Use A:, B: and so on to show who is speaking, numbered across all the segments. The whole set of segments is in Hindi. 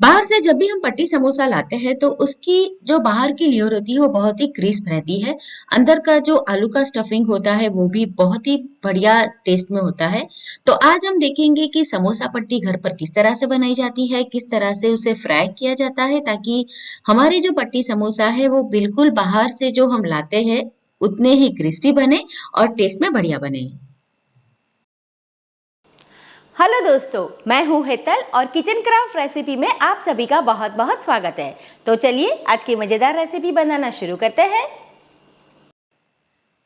A: बाहर से जब भी हम पट्टी समोसा लाते हैं तो उसकी जो बाहर की लेयर होती है वो बहुत ही क्रिस्प रहती है। अंदर का जो आलू का स्टफिंग होता है वो भी बहुत ही बढ़िया टेस्ट में होता है। तो आज हम देखेंगे कि समोसा पट्टी घर पर किस तरह से बनाई जाती है, किस तरह से उसे फ्राई किया जाता है ताकि हमारी जो पट्टी समोसा है वो बिल्कुल बाहर से जो हम लाते हैं उतने ही क्रिस्पी बने और टेस्ट में बढ़िया बने।
B: हेलो दोस्तों, मैं हूँ हेतल और किचन क्राफ्ट रेसिपी में आप सभी का बहुत बहुत स्वागत है। तो चलिए आज की मज़ेदार रेसिपी बनाना शुरू करते हैं।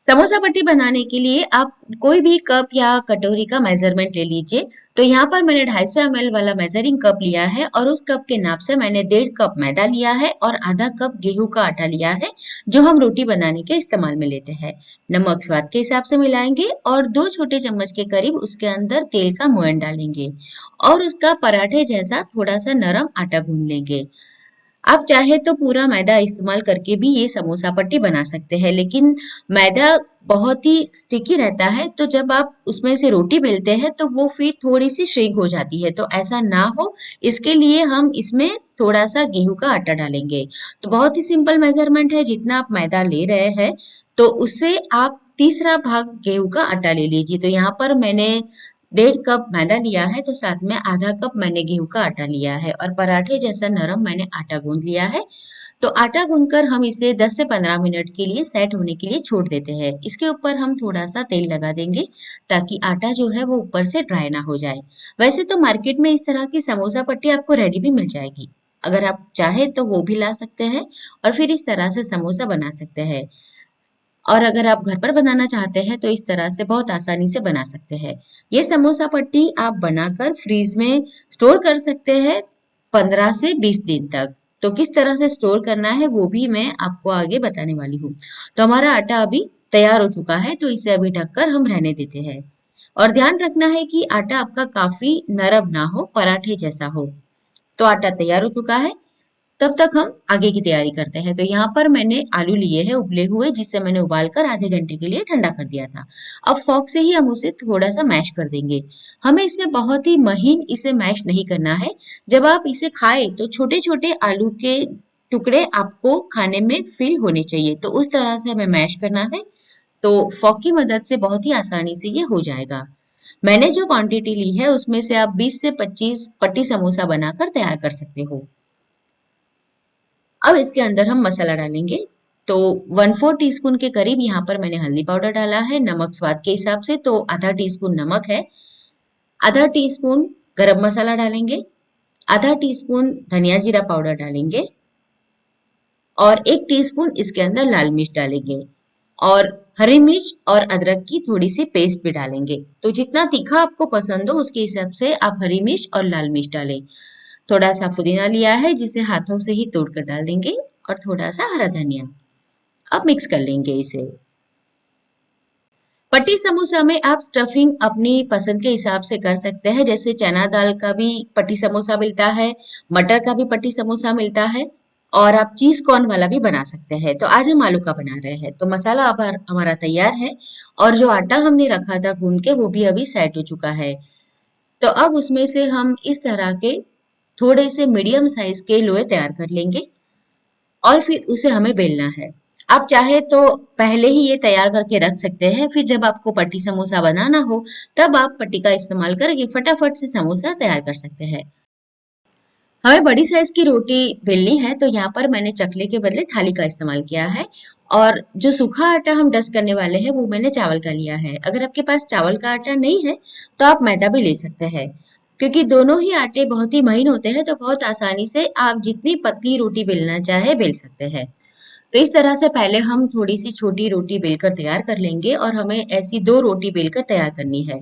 A: समोसा पट्टी बनाने के लिए आप कोई भी कप या कटोरी का मेजरमेंट ले लीजिए। तो यहाँ पर मैंने 250 ml वाला मेजरिंग कप लिया है और उस कप के नाप से मैंने 1.5 कप मैदा लिया है और आधा कप गेहूं का आटा लिया है जो हम रोटी बनाने के इस्तेमाल में लेते हैं। नमक स्वाद के हिसाब से मिलाएंगे और 2 छोटे चम्मच के करीब उसके अंदर तेल का मोयन डालेंगे और उसका पराठे जैसा थोड़ा सा नरम आटा गूंद लेंगे। आप चाहे तो पूरा मैदा इस्तेमाल करके भी ये समोसा पट्टी बना सकते हैं, लेकिन मैदा बहुत ही स्टिकी रहता है तो जब आप उसमें से रोटी बेलते हैं तो वो फिर थोड़ी सी श्रिंक हो जाती है, तो ऐसा ना हो इसके लिए हम इसमें थोड़ा सा गेहूं का आटा डालेंगे। तो बहुत ही सिंपल मेजरमेंट है, जितना आप मैदा ले रहे हैं तो उससे आप तीसरा भाग गेहूं का आटा ले लीजिए। तो यहाँ पर मैंने 1.5 कप मैदा लिया है तो साथ में आधा कप मैंने गेहूं का आटा लिया है और पराठे जैसा नरम मैंने आटा गूंद लिया है। तो आटा गूंदकर हम इसे 10 से 15 मिनट के लिए सेट होने के लिए छोड़ देते हैं। इसके ऊपर हम थोड़ा सा तेल लगा देंगे ताकि आटा जो है वो ऊपर से ड्राई ना हो जाए। वैसे तो मार्केट में इस तरह की समोसा पट्टी आपको रेडी भी मिल जाएगी। अगर आप चाहे तो वो भी ला सकते हैं और फिर इस तरह से समोसा बना सकते हैं। और अगर आप घर पर बनाना चाहते हैं तो इस तरह से बहुत आसानी से बना सकते हैं। ये समोसा पट्टी आप बनाकर फ्रीज में स्टोर कर सकते हैं 15 से 20 दिन तक। तो किस तरह से स्टोर करना है वो भी मैं आपको आगे बताने वाली हूँ। तो हमारा आटा अभी तैयार हो चुका है तो इसे अभी ढककर हम रहने देते हैं। और ध्यान रखना है कि आटा आपका काफी नरम ना हो, पराठे जैसा हो। तो आटा तैयार हो चुका है, तब तक हम आगे की तैयारी करते हैं। तो यहाँ पर मैंने आलू लिए हैं उबले हुए, जिसे मैंने उबाल कर आधे घंटे के लिए ठंडा कर दिया था। अब फोक से ही हम उसे थोड़ा सा मैश कर देंगे। हमें इसमें बहुत ही महीन इसे मैश नहीं करना है। जब आप इसे खाएं तो छोटे छोटे आलू के टुकड़े आपको खाने में फील होने चाहिए, तो उस तरह से हमें मैश करना है। तो फोक की मदद से बहुत ही आसानी से ये हो जाएगा। मैंने जो क्वांटिटी ली है उसमें से आप 20 से 25 पट्टी समोसा बनाकर तैयार कर सकते हो। अब इसके अंदर हम मसाला डालेंगे। तो 1/4 टीस्पून के करीब यहाँ पर मैंने हल्दी पाउडर डाला है, नमक स्वाद के हिसाब से तो आधा टीस्पून नमक है। आधा टीस्पून गरम मसाला डालेंगे। आधा टीस्पून धनिया जीरा पाउडर डालेंगे और 1 टीस्पून इसके अंदर लाल मिर्च डालेंगे और हरी मिर्च और अदरक की थोड़ी सी पेस्ट भी डालेंगे। तो जितना तीखा आपको पसंद हो उसके हिसाब से आप हरी मिर्च और लाल मिर्च डालें। थोड़ा सा पुदीना लिया है जिसे हाथों से ही तोड़कर डाल देंगे और थोड़ा सा हरा धनिया। अब मिक्स कर लेंगे इसे। पट्टी समोसा में आप स्टफिंग अपनी पसंद के हिसाब से कर सकते हैं, जैसे चना दाल का भी पट्टी समोसा मिलता है, मटर का भी पट्टी समोसा मिलता है और आप चीज कॉर्न वाला भी बना सकते हैं। तो आज हम आलू का बना रहे हैं। तो मसाला अब हमारा तैयार है और जो आटा हमने रखा था गूंद के वो भी अभी सेट हो चुका है। तो अब उसमें से हम इस तरह के थोड़े से मीडियम साइज के लोए तैयार कर लेंगे और फिर उसे हमें बेलना है। आप चाहे तो पहले ही ये तैयार करके रख सकते हैं, फिर जब आपको पट्टी समोसा बनाना हो तब आप पट्टी का इस्तेमाल करके फटाफट से समोसा तैयार कर सकते हैं। हमें बड़ी साइज की रोटी बेलनी है तो यहाँ पर मैंने चकले के बदले थाली का इस्तेमाल किया है और जो सूखा आटा हम डस्ट करने वाले हैं वो मैंने चावल का लिया है। अगर आपके पास चावल का आटा नहीं है तो आप मैदा भी ले सकते हैं, क्योंकि दोनों ही आटे बहुत ही महीन होते हैं तो बहुत आसानी से आप जितनी पतली रोटी बेलना चाहे बेल सकते हैं। तो इस तरह से पहले हम थोड़ी सी छोटी रोटी बेलकर तैयार कर लेंगे और हमें ऐसी 2 रोटी बेलकर तैयार करनी है।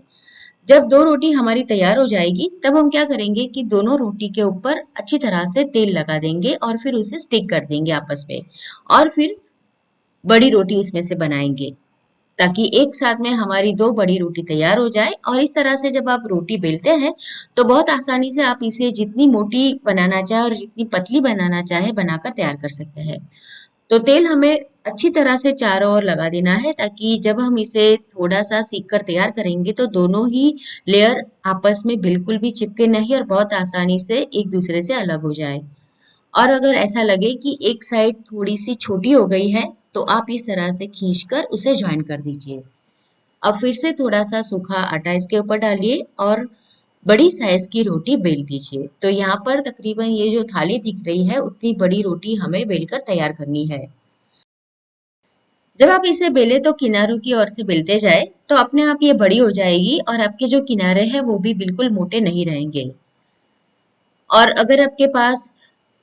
A: जब 2 रोटी हमारी तैयार हो जाएगी तब हम क्या करेंगे कि दोनों रोटी के ऊपर अच्छी तरह से तेल लगा देंगे और फिर उसे स्टिक कर देंगे आपस में और फिर बड़ी रोटी उसमें से बनाएंगे ताकि एक साथ में हमारी 2 बड़ी रोटी तैयार हो जाए। और इस तरह से जब आप रोटी बेलते हैं तो बहुत आसानी से आप इसे जितनी मोटी बनाना चाहे और जितनी पतली बनाना चाहे बनाकर तैयार कर सकते हैं। तो तेल हमें अच्छी तरह से चारों ओर लगा देना है ताकि जब हम इसे थोड़ा सा सीख कर तैयार करेंगे तो दोनों ही लेयर आपस में बिल्कुल भी चिपके नहीं और बहुत आसानी से एक दूसरे से अलग हो जाए। और अगर ऐसा लगे कि एक साइड थोड़ी सी छोटी हो गई है तो आप इस तरह से खींचकर उसे ज्वाइन कर दीजिए। अब फिर से थोड़ा सा सूखा आटा इसके ऊपर डालिए और बड़ी साइज की रोटी बेल दीजिए। तो यहाँ पर तकरीबन ये जो थाली दिख रही है उतनी बड़ी रोटी हमें बेलकर तैयार करनी है। जब आप इसे बेले तो किनारों की ओर से बेलते जाए तो अपने आप ये बड़ी हो जाएगी और आपके जो किनारे हैं वो भी बिल्कुल मोटे नहीं रहेंगे। और अगर आपके पास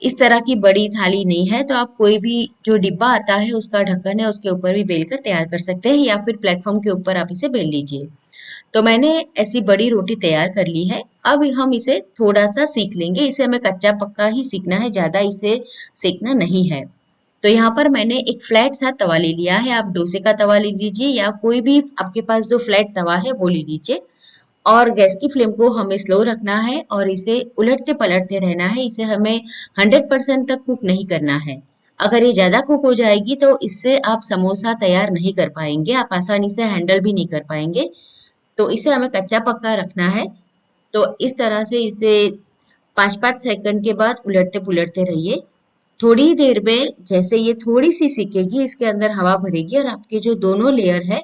A: इस तरह की बड़ी थाली नहीं है तो आप कोई भी जो डिब्बा आता है उसका ढक्कन है उसके ऊपर भी बेल कर तैयार कर सकते हैं या फिर प्लेटफॉर्म के ऊपर आप इसे बेल लीजिए। तो मैंने ऐसी बड़ी रोटी तैयार कर ली है। अब हम इसे थोड़ा सा सेक लेंगे। इसे हमें कच्चा पक्का ही सीखना है, ज्यादा इसे सेकना नहीं है। तो यहाँ पर मैंने एक फ्लैट सा तवा ले लिया है। आप डोसे का तवा ले लीजिए या कोई भी आपके पास जो फ्लैट तवा है वो ले लीजिए। और गैस की फ्लेम को हमें स्लो रखना है और इसे उलटते पलटते रहना है। इसे हमें 100% तक कुक नहीं करना है। अगर ये ज्यादा कुक हो जाएगी तो इससे आप समोसा तैयार नहीं कर पाएंगे, आप आसानी से हैंडल भी नहीं कर पाएंगे। तो इसे हमें कच्चा पक्का रखना है। तो इस तरह से इसे 5-5 सेकंड के बाद उलटते पुलटते रहिए। थोड़ी देर में जैसे ये थोड़ी सी सिकेगी इसके अंदर हवा भरेगी और आपके जो दोनों लेयर है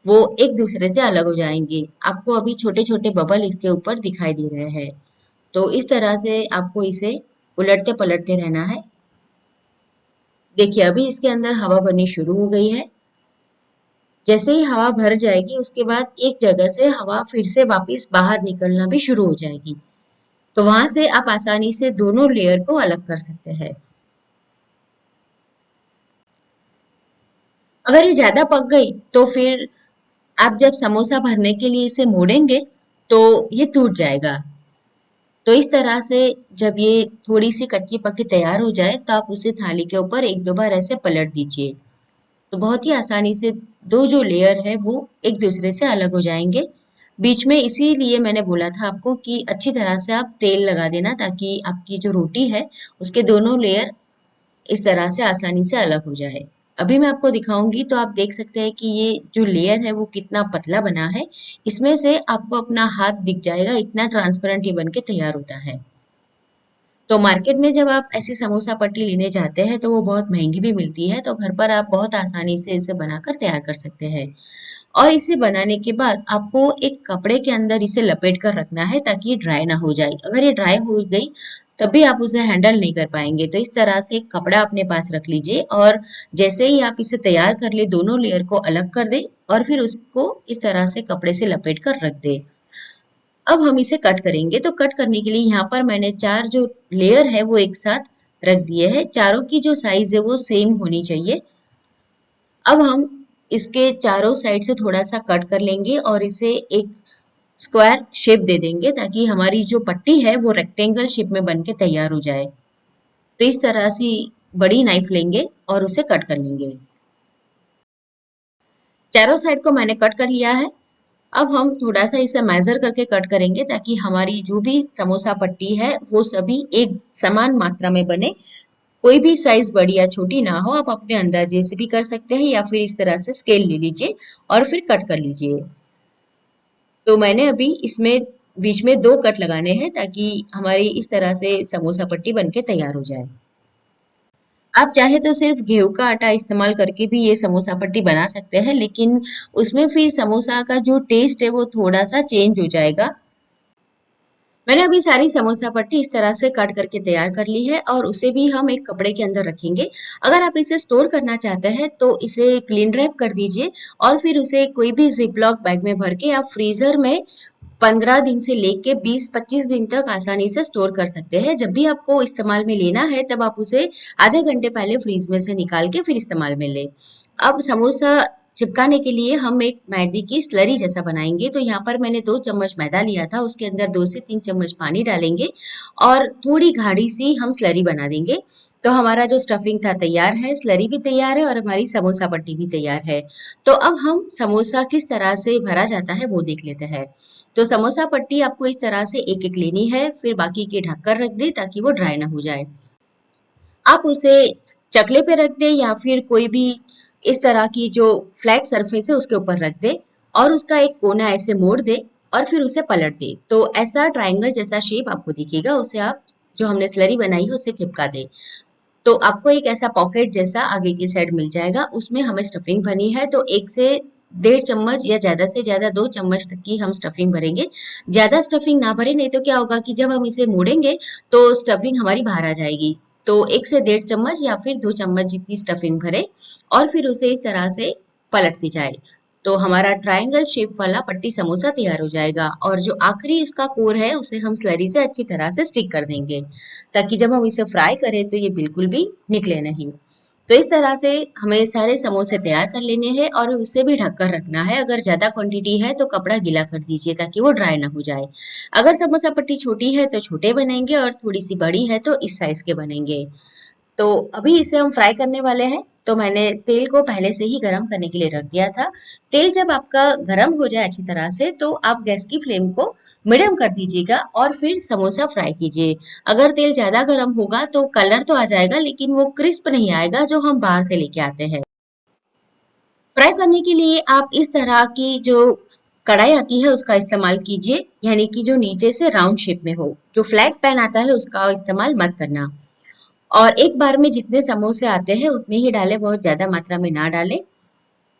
A: वो एक दूसरे से अलग हो जाएंगे। आपको अभी छोटे छोटे बबल इसके ऊपर दिखाई दे रहे हैं। तो इस तरह से आपको इसे उलटते पलटते रहना है। देखिए अभी इसके अंदर हवा भरनी शुरू हो गई है। जैसे ही हवा भर जाएगी उसके बाद एक जगह से हवा फिर से वापस बाहर निकलना भी शुरू हो जाएगी। तो वहां से आप आसानी से दोनों लेयर को अलग कर सकते हैं। अगर ये ज्यादा पक गई तो फिर आप जब समोसा भरने के लिए इसे मोड़ेंगे तो ये टूट जाएगा। तो इस तरह से जब ये थोड़ी सी कच्ची पक्की तैयार हो जाए तो आप उसे थाली के ऊपर एक दो बार ऐसे पलट दीजिए। तो बहुत ही आसानी से दो जो लेयर है वो एक दूसरे से अलग हो जाएंगे। बीच में इसीलिए मैंने बोला था आपको कि अच्छी तरह से आप तेल लगा देना ताकि आपकी जो रोटी है उसके दोनों लेयर इस तरह से आसानी से अलग हो जाए। अभी मैं आपको दिखाऊंगी तो आप देख सकते हैं कि ये जो लेयर है वो कितना पतला बना है। इसमें से आपको अपना हाथ दिख जाएगा, इतना ट्रांसपेरेंट ये बन के तैयार होता है। तो मार्केट में जब आप ऐसी समोसा पट्टी लेने जाते हैं तो वो बहुत महंगी भी मिलती है। तो घर पर आप बहुत आसानी से इसे बनाकर तैयार कर सकते हैं। और इसे बनाने के बाद आपको एक कपड़े के अंदर इसे लपेट कर रखना है ताकि ये ड्राई ना हो जाए। अगर ये ड्राई हो गई तभी आप उसे हैंडल नहीं कर पाएंगे। तो इस तरह से एक कपड़ा अपने पास रख लीजिए और जैसे ही आप इसे तैयार कर ले दोनों लेयर को अलग कर दे और फिर उसको इस तरह से कपड़े से लपेट कर रख दे। अब हम इसे कट करेंगे। तो कट करने के लिए यहाँ पर मैंने चार जो लेयर है वो एक साथ रख दिए हैं। चारों की जो साइज है वो सेम होनी चाहिए। अब हम इसके चारों साइड से थोड़ा सा कट कर लेंगे और इसे एक स्क्वायर शेप दे देंगे ताकि हमारी जो पट्टी है वो रेक्टेंगल शेप में बन के तैयार हो जाए। तो इस तरह से बड़ी नाइफ लेंगे और उसे कट कर लेंगे। चारों साइड को मैंने कट कर लिया है। अब हम थोड़ा सा इसे मेजर करके कट करेंगे ताकि हमारी जो भी समोसा पट्टी है वो सभी एक समान मात्रा में बने। कोई भी साइज बड़ी या छोटी ना हो, आप अपने अंदाजे से भी कर सकते हैं या फिर इस तरह से स्केल ले लीजिए और फिर कट कर लीजिए। तो मैंने अभी इसमें बीच में दो कट लगाने हैं ताकि हमारी इस तरह से समोसा पट्टी बनके तैयार हो जाए। आप चाहे तो सिर्फ गेहूं का आटा इस्तेमाल करके भी ये समोसा पट्टी बना सकते हैं, लेकिन उसमें फिर समोसा का जो टेस्ट है वो थोड़ा सा चेंज हो जाएगा। मैंने अभी सारी समोसा पट्टी इस तरह से कट करके तैयार कर ली है और उसे भी हम एक कपड़े के अंदर रखेंगे। अगर आप इसे स्टोर करना चाहते हैं तो इसे क्लीन रैप कर दीजिए और फिर उसे कोई भी जिपलॉक बैग में भर के आप फ्रीजर में 15 दिन से लेके 20-25 दिन तक आसानी से स्टोर कर सकते हैं। जब भी आपको इस्तेमाल में लेना है तब आप उसे आधे घंटे पहले फ्रीज में से निकाल के फिर इस्तेमाल में लें। अब समोसा चिपकाने के लिए हम एक मैदे की स्लरी जैसा बनाएंगे। तो यहाँ पर मैंने 2 चम्मच मैदा लिया था, उसके अंदर 2 से 3 चम्मच पानी डालेंगे और थोड़ी गाढ़ी सी हम स्लरी बना देंगे। तो हमारा जो स्टफिंग था तैयार है, स्लरी भी तैयार है और हमारी समोसा पट्टी भी तैयार है। तो अब हम समोसा किस तरह से भरा जाता है वो देख लेते हैं। तो समोसा पट्टी आपको इस तरह से एक एक लेनी है, फिर बाकी के ढककर रख दे ताकि वो ड्राई ना हो जाए। आप उसे चकले पे रख दे या फिर कोई भी इस तरह की जो फ्लैट सरफेस है उसके ऊपर रख दे और उसका एक कोना ऐसे मोड़ दे और फिर उसे पलट दे। तो ऐसा ट्रायंगल जैसा शेप आपको दिखेगा, उसे आप जो हमने स्लरी बनाई है उससे चिपका दे। तो आपको एक ऐसा पॉकेट जैसा आगे की साइड मिल जाएगा, उसमें हमें स्टफिंग भरनी है। तो 1 से 1.5 चम्मच या ज़्यादा से ज़्यादा 2 चम्मच तक की हम स्टफिंग भरेंगे। ज़्यादा स्टफिंग ना भरें, नहीं तो क्या होगा कि जब हम इसे मोड़ेंगे तो स्टफिंग हमारी बाहर आ जाएगी। तो 1 से 1.5 चम्मच या फिर 2 चम्मच जितनी स्टफिंग भरें और फिर उसे इस तरह से पलटती जाए। तो हमारा ट्रायंगल शेप वाला पट्टी समोसा तैयार हो जाएगा और जो आखिरी उसका कोर है उसे हम स्लरी से अच्छी तरह से स्टिक कर देंगे, ताकि जब हम इसे फ्राई करें तो ये बिल्कुल भी निकले नहीं। तो इस तरह से हमें सारे समोसे तैयार कर लेने हैं और उसे भी ढककर रखना है। अगर ज़्यादा क्वांटिटी है तो कपड़ा गीला कर दीजिए ताकि वो ड्राई ना हो जाए। अगर समोसा पट्टी छोटी है तो छोटे बनेंगे और थोड़ी सी बड़ी है तो इस साइज के बनेंगे। तो अभी इसे हम फ्राई करने वाले हैं। तो मैंने तेल को पहले से ही गरम करने के लिए रख दिया था। तेल जब आपका गरम हो जाए अच्छी तरह से तो आप गैस की फ्लेम को मीडियम कर दीजिएगा और फिर समोसा फ्राई कीजिए। अगर तेल ज़्यादा गरम होगा तो कलर तो आ जाएगा लेकिन वो क्रिस्प नहीं आएगा जो हम बाहर से लेके आते हैं। फ्राई करने के लिए आप इस तरह की जो कढ़ाई आती है उसका इस्तेमाल कीजिए, यानी कि जो नीचे से राउंड शेप में हो। जो फ्लैट पैन आता है उसका इस्तेमाल मत करना। और एक बार में जितने समोसे आते हैं उतने ही डालें, बहुत ज़्यादा मात्रा में ना डालें।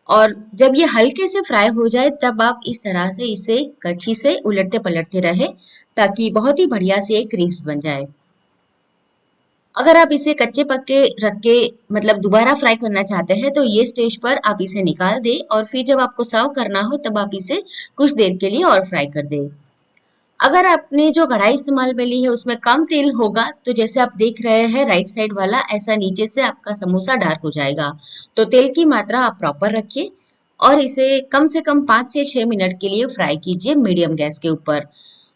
A: और जब ये हल्के से फ्राई हो जाए तब आप इस तरह से इसे कच्छी से उलटते पलटते रहें ताकि बहुत ही बढ़िया से एक क्रिस्प बन जाए। अगर आप इसे कच्चे पक्के रख के मतलब दोबारा फ्राई करना चाहते हैं तो ये स्टेज पर आप इसे निकाल दें और फिर जब आपको सर्व करना हो तब आप इसे कुछ देर के लिए और फ्राई कर दें। अगर आपने जो कढ़ाई इस्तेमाल में ली है उसमें कम तेल होगा तो जैसे आप देख रहे हैं राइट साइड वाला, ऐसा नीचे से आपका समोसा डार्क हो जाएगा। तो तेल की मात्रा आप प्रॉपर रखिए और इसे कम से कम 5 से 6 मिनट के लिए फ्राई कीजिए मीडियम गैस के ऊपर।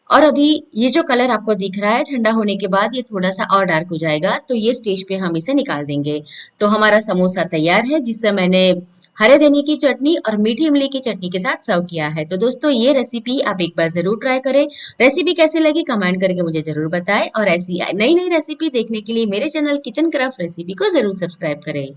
A: और अभी ये जो कलर आपको दिख रहा है ठंडा होने के बाद ये थोड़ा सा और डार्क हो जाएगा, तो ये स्टेज पे हम इसे निकाल देंगे। तो हमारा समोसा तैयार है जिसे मैंने हरे धनिया की चटनी और मीठी इमली की चटनी के साथ सर्व किया है। तो दोस्तों ये रेसिपी आप एक बार जरूर ट्राई करें। रेसिपी कैसी लगी कमेंट करके मुझे जरूर बताएं और ऐसी नई नई रेसिपी देखने के लिए मेरे चैनल किचन क्राफ्ट रेसिपी को जरूर सब्सक्राइब करें।